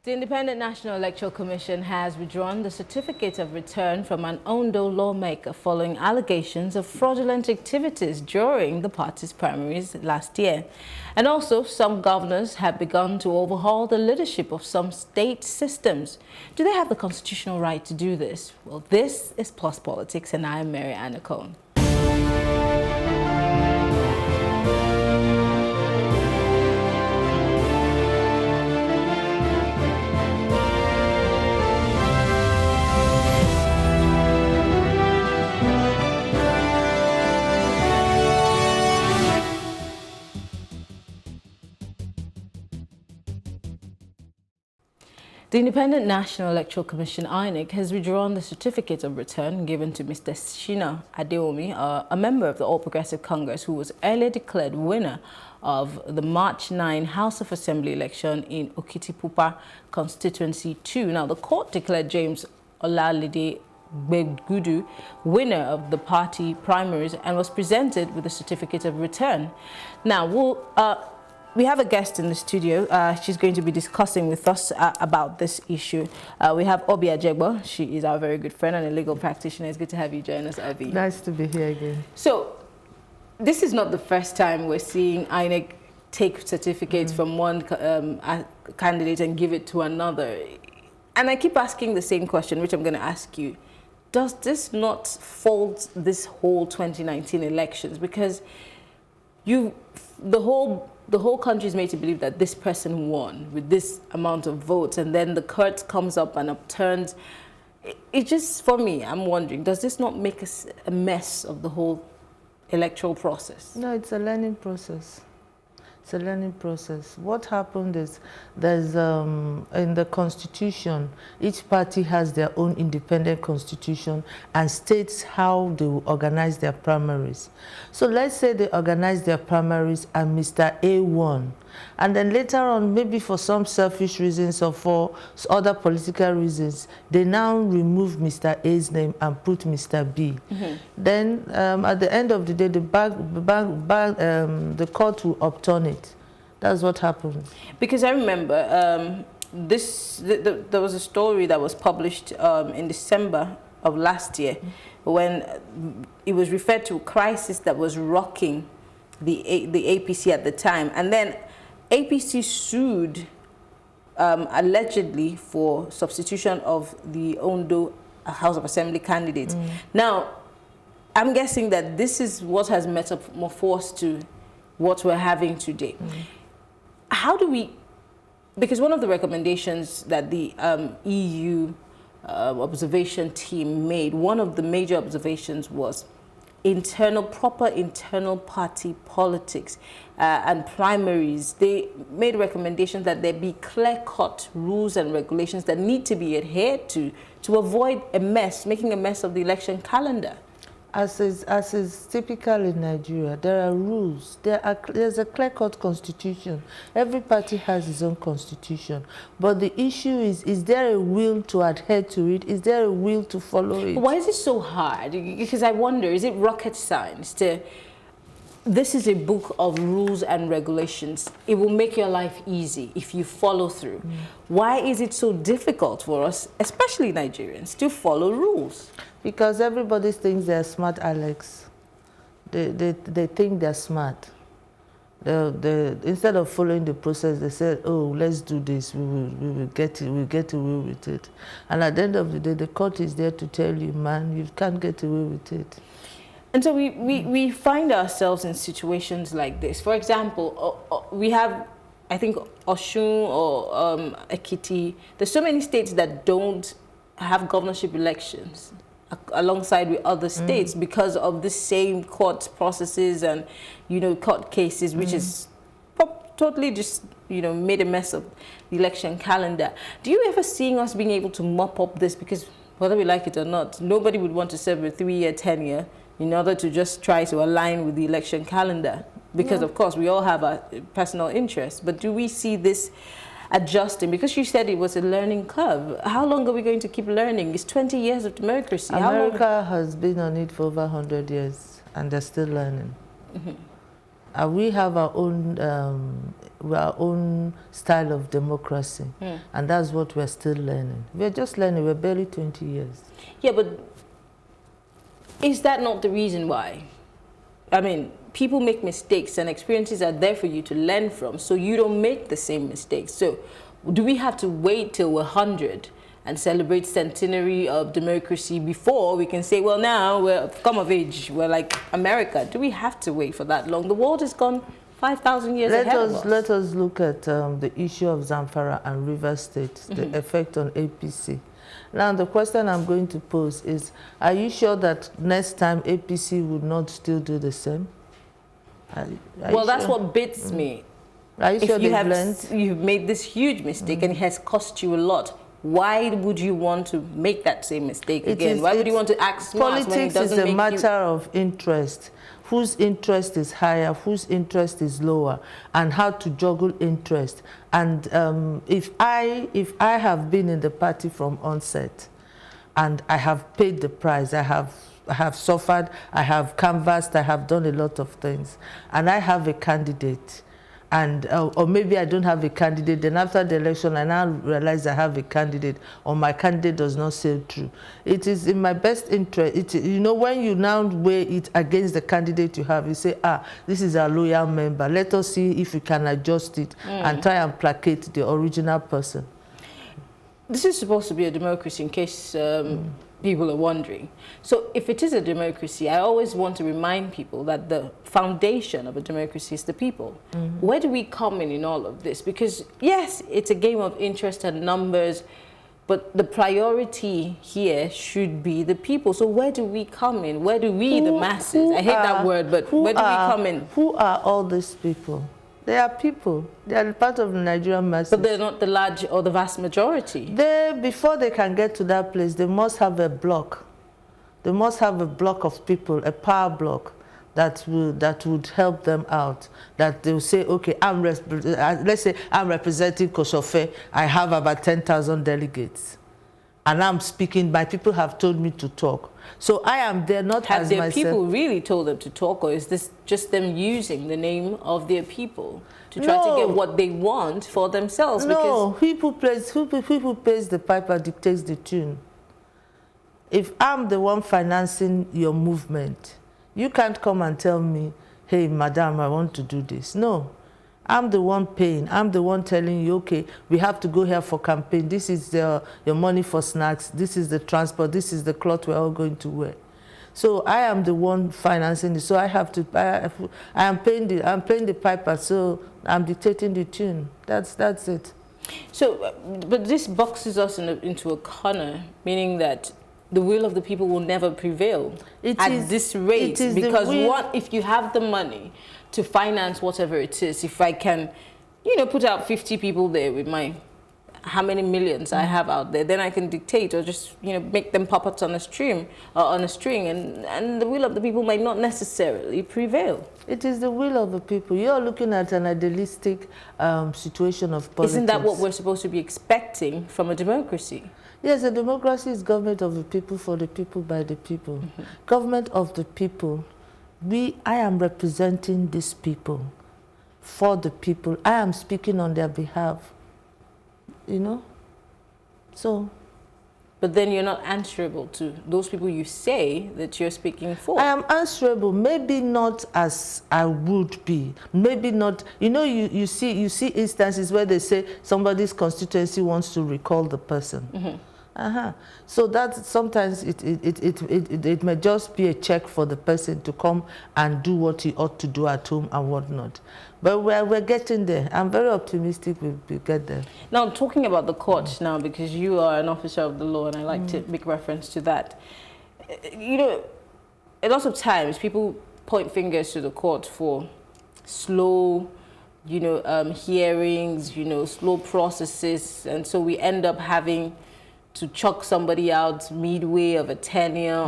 The Independent National Electoral Commission has withdrawn the certificate of return from an Ondo lawmaker following allegations of fraudulent activities during the party's primaries last year. And also, some governors have begun to overhaul the leadership of some state systems. Do they have the constitutional right to do this? Well, this is Plus Politics, and I am Mary Anacone. The Independent National Electoral Commission (INEC) has withdrawn the certificate of return given to Mr Sina Akinwumi, a member of the All Progressive Congress who was earlier declared winner of the March 9 House of Assembly election in Okitipupa Constituency II. Now, the court declared James Ololade-Gbegudu winner of the party primaries and was presented with a certificate of return. Now, we have a guest in the studio. She's going to be discussing with us about this issue. We have Obi Ajegbo. She is our very good friend and a legal practitioner. It's good to have you join us, Obi. Nice to be here again. So, this is not the first time we're seeing INEC take certificates from one candidate and give it to another. And I keep asking the same question, which I'm going to ask you. Does this not fault this whole 2019 elections? Because the whole country is made to believe that this person won with this amount of votes, and then the court comes up and upturns. It just, for me, I'm wondering, does this not make us a mess of the whole electoral process? No, it's a learning process. It's a learning process. What happened is there's in the constitution, each party has their own independent constitution and states how they will organize their primaries. So let's say they organize their primaries and Mr. A won. And then later on, maybe for some selfish reasons or for other political reasons, they now remove Mr. A's name and put Mr. B. Then at the end of the day, the court will upturn it. That's what happened. Because I remember there was a story that was published in December of last year when it was referred to a crisis that was rocking the APC at the time. And then APC sued allegedly for substitution of the Ondo House of Assembly candidate. Now, I'm guessing that this is what has metamorphosed to what we're having today. How do we, because one of the recommendations that the EU observation team made, one of the major observations was proper internal party politics and primaries. They made recommendations that there be clear-cut rules and regulations that need to be adhered to avoid making a mess of the election calendar. As is typical in Nigeria, there are rules. There's a clear-cut constitution. Every party has its own constitution. But the issue is there a will to adhere to it? Is there a will to follow it? Why is it so hard? Because I wonder, is it rocket science this is a book of rules and regulations. It will make your life easy if you follow through. Why is it so difficult for us, especially Nigerians, to follow rules? Because everybody thinks they're smart, Alex. They think they're smart. Instead of following the process, they said, "Oh, let's do this. We'll get away with it." And at the end of the day, the court is there to tell you, man, you can't get away with it. And so we find ourselves in situations like this. For example, we have, I think, Osun or Ekiti. There's so many states that don't have governorship elections alongside with other states because of the same court processes and, court cases, which is totally just, made a mess of the election calendar. Do you ever see us being able to mop up this? Because whether we like it or not, nobody would want to serve a 3-year tenure in order to just try to align with the election calendar. Because, of course, we all have our personal interests. But do we see this adjusting? Because you said it was a learning curve. How long are we going to keep learning? It's 20 years of democracy. America has been on it for over 100 years, and they're still learning. We have our own style of democracy, and that's what we're still learning. We're just learning. We're barely 20 years. Yeah, but is that not the reason why? I mean, people make mistakes, and experiences are there for you to learn from, so you don't make the same mistakes. So do we have to wait till we're 100 and celebrate centenary of democracy before we can say, well, now we're come of age, we're like America? Do we have to wait for that long? The world has gone 5,000 years ahead of us. Let us look at the issue of Zamfara and River State, the effect on APC. Now, the question I'm going to pose is, are you sure that next time APC would not still do the same? Well, that's what beats me. Are you sure you've made this huge mistake and it has cost you a lot? Why would you want to make that same mistake again? Why would you want to act smart when it doesn't make you... Politics is a matter of interest. Whose interest is higher, whose interest is lower, and how to juggle interest. And if I have been in the party from onset, and I have paid the price, I have suffered, I have canvassed, I have done a lot of things, and I have a candidate, and or maybe I don't have a candidate, then after the election I now realize I have a candidate, or my candidate does not sail through. It is in my best interest. You know, when you now weigh it against the candidate you have, you say, this is a loyal member. Let us see if we can adjust it and try and placate the original person. This is supposed to be a democracy, in case people are wondering. So if it is a democracy, I always want to remind people that the foundation of a democracy is the people. Where do we come in all of this? Because yes, it's a game of interest and numbers, but the priority here should be the people. So where do we come in? Where do we, the masses, I hate that word, but where do we come in? Who are all these people? They are people. They are part of the Nigerian masses. But they're not the large or the vast majority. Before they can get to that place, they must have a block. They must have a block of people, a power block that would help them out. That they'll say, okay, let's say I'm representing Koshofe. I have about 10,000 delegates. And I'm speaking, my people have told me to talk. So I am there not as myself. Have their people really told them to talk, or is this just them using the name of their people to try to get what they want for themselves? No, who plays the piper dictates the tune. If I'm the one financing your movement, you can't come and tell me, hey, madam, I want to do this. No. I'm the one paying. I'm the one telling you, okay, we have to go here for campaign. This is your money for snacks. This is the transport. This is the cloth we're all going to wear. So I am the one financing it. So I have to. I'm paying the piper. So I'm dictating the tune. That's it. So, but this boxes us into a corner, meaning that the will of the people will never prevail at this rate. Because if you have the money to finance whatever it is, if I can, put out 50 people there with my how many millions I have out there, then I can dictate or just, make them puppets on a string, and the will of the people might not necessarily prevail. It is the will of the people. You're looking at an idealistic situation of politics. Isn't that what we're supposed to be expecting from a democracy? Yes, a democracy is government of the people, for the people, by the people. Government of the people. I am representing these people, for the people. I am speaking on their behalf, So. But then you're not answerable to those people you say that you're speaking for. I am answerable, maybe not as I would be. Maybe not. You see instances where they say somebody's constituency wants to recall the person. So that sometimes it may just be a check for the person to come and do what he ought to do at home and whatnot. But we're getting there. I'm very optimistic we'll get there. Now, talking about the court now, because you are an officer of the law, and I like to make reference to that. A lot of times people point fingers to the court for slow, hearings, slow processes, and so we end up having to chuck somebody out midway of a tenure,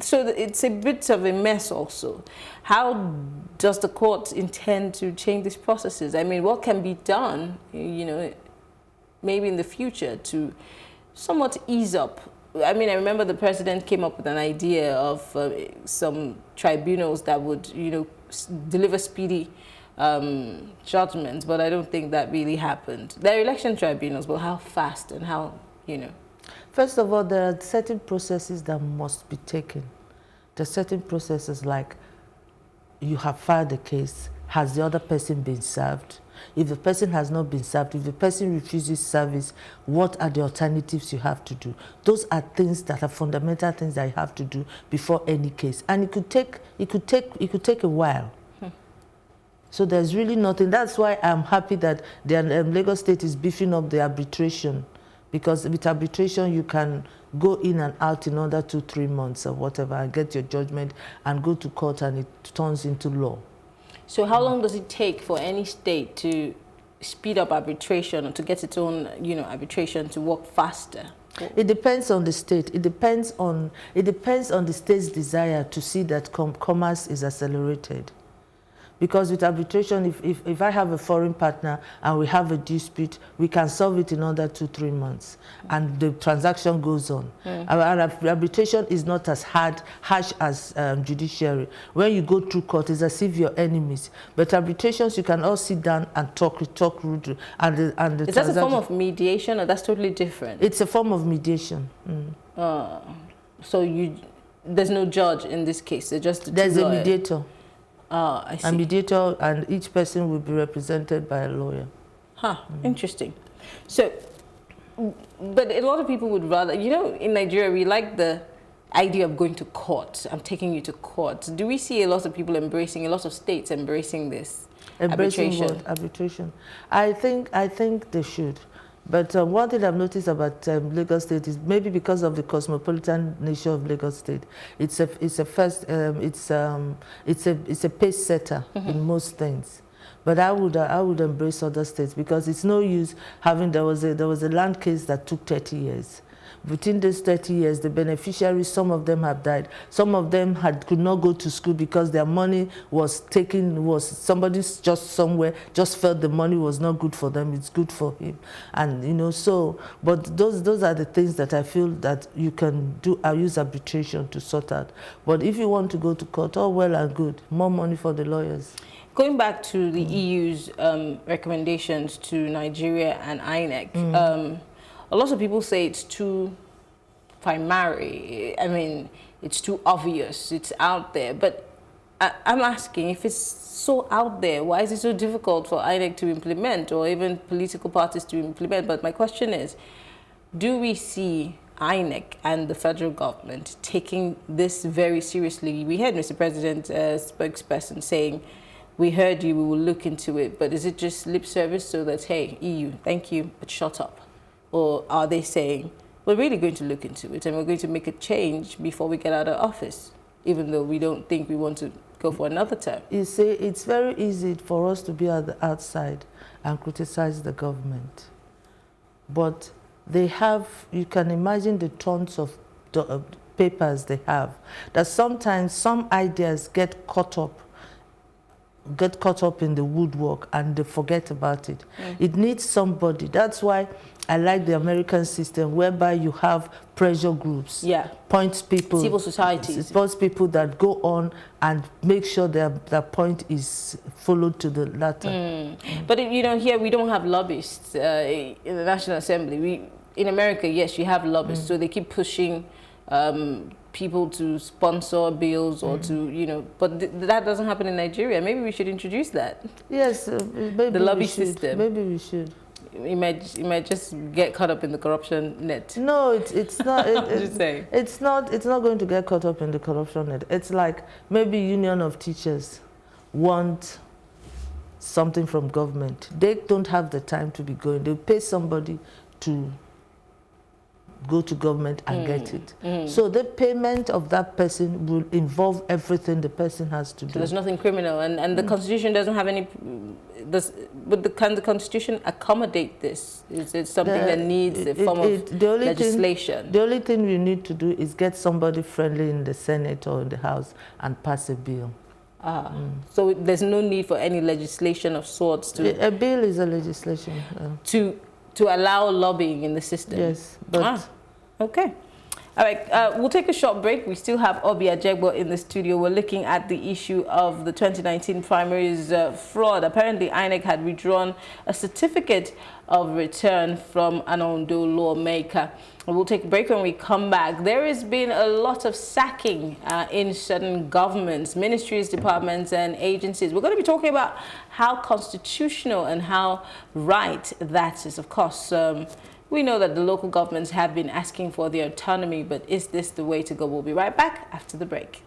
so it's a bit of a mess also. How does the court intend to change these processes? I mean, what can be done, maybe in the future to somewhat ease up? I mean, I remember the president came up with an idea of some tribunals that would, deliver speedy judgments, but I don't think that really happened. There are election tribunals, but how fast and how, you know? First of all, there are certain processes that must be taken. There are certain processes like you have filed a case. Has the other person been served? If the person has not been served, if the person refuses service, what are the alternatives you have to do? Those are things that are fundamental things that you have to do before any case. And it could take a while. So there's really nothing. That's why I'm happy that the Lagos State is beefing up the arbitration, because with arbitration you can go in and out in under 2-3 months or whatever and get your judgment and go to court, and it turns into law. So how long does it take for any state to speed up arbitration or to get its own, you know, arbitration to work faster? It depends on the state. It depends on the state's desire to see that commerce is accelerated. Because with arbitration, if I have a foreign partner and we have a dispute, we can solve it in under 2-3 months, and the transaction goes on. Arbitration is not as harsh as judiciary. When you go through court, it's as if you're enemies. But arbitrations, you can all sit down and talk rudely. Is that a form of mediation, or that's totally different? It's a form of mediation. So there's no judge in this case. There's a mediator. I see. A mediator, and each person will be represented by a lawyer. Interesting. So, but a lot of people would rather, you know, in Nigeria, we like the idea of going to court. I'm taking you to court. Do we see a lot of people embracing, a lot of states embracing this? Embracing what? Arbitration. I think they should. But one thing I've noticed about Lagos State is maybe because of the cosmopolitan nature of Lagos State, it's a pace setter in most things. But I would embrace other states, because it's no use having there was a land case that took 30 years. Within these 30 years, the beneficiaries, some of them have died. Some of them could not go to school because their money was taken, somebody's just somewhere, just felt the money was not good for them, it's good for him. And, you know, so, but those are the things that I feel that you can do. I use arbitration to sort out. But if you want to go to court, all well and good, more money for the lawyers. Going back to the EU's recommendations to Nigeria and INEC, a lot of people say it's too primary. I mean, it's too obvious. It's out there. But I'm asking, if it's so out there, why is it so difficult for INEC to implement, or even political parties to implement? But my question is, do we see INEC and the federal government taking this very seriously? We heard Mr. President's spokesperson saying, we heard you, we will look into it. But is it just lip service so that, hey, EU, thank you, but shut up? Or are they saying, we're really going to look into it and we're going to make a change before we get out of office, even though we don't think we want to go for another term? You see, it's very easy for us to be at the outside and criticize the government. But they have, you can imagine the tons of papers they have, that sometimes some ideas get caught up in the woodwork and they forget about it. It needs somebody. That's why I like the American system, whereby you have pressure groups, point people, civil societies, people that go on and make sure their point is followed to the letter. But you know, here we don't have lobbyists in the National Assembly. In America, yes, you have lobbyists, so they keep pushing people to sponsor bills or to, you know, but that doesn't happen in Nigeria. Maybe we should introduce that. Yes, maybe the lobby system. Maybe we should. You might just get caught up in the corruption net. No, it's not. Just saying. It's not going to get caught up in the corruption net. It's like maybe Union of Teachers want something from government. They don't have the time to be going. They pay somebody to go to government and get it. So the payment of that person will involve everything the person has to do. So there's nothing criminal, and the Constitution doesn't have any. Can the Constitution accommodate this? Is it something that needs a form of legislation? The only thing we need to do is get somebody friendly in the Senate or in the House and pass a bill. So there's no need for any legislation of sorts to. A bill is a legislation To allow lobbying in the system. Yes, but okay. All right, we'll take a short break. We still have Obi Ajegbo in the studio. We're looking at the issue of the 2019 primaries fraud. Apparently, INEC had withdrawn a certificate of return from an Ondo lawmaker. We'll take a break. When we come back, there has been a lot of sacking in certain governments, ministries, departments, and agencies. We're going to be talking about how constitutional and how right that is. Of course, we know that the local governments have been asking for their autonomy, but is this the way to go? We'll be right back after the break.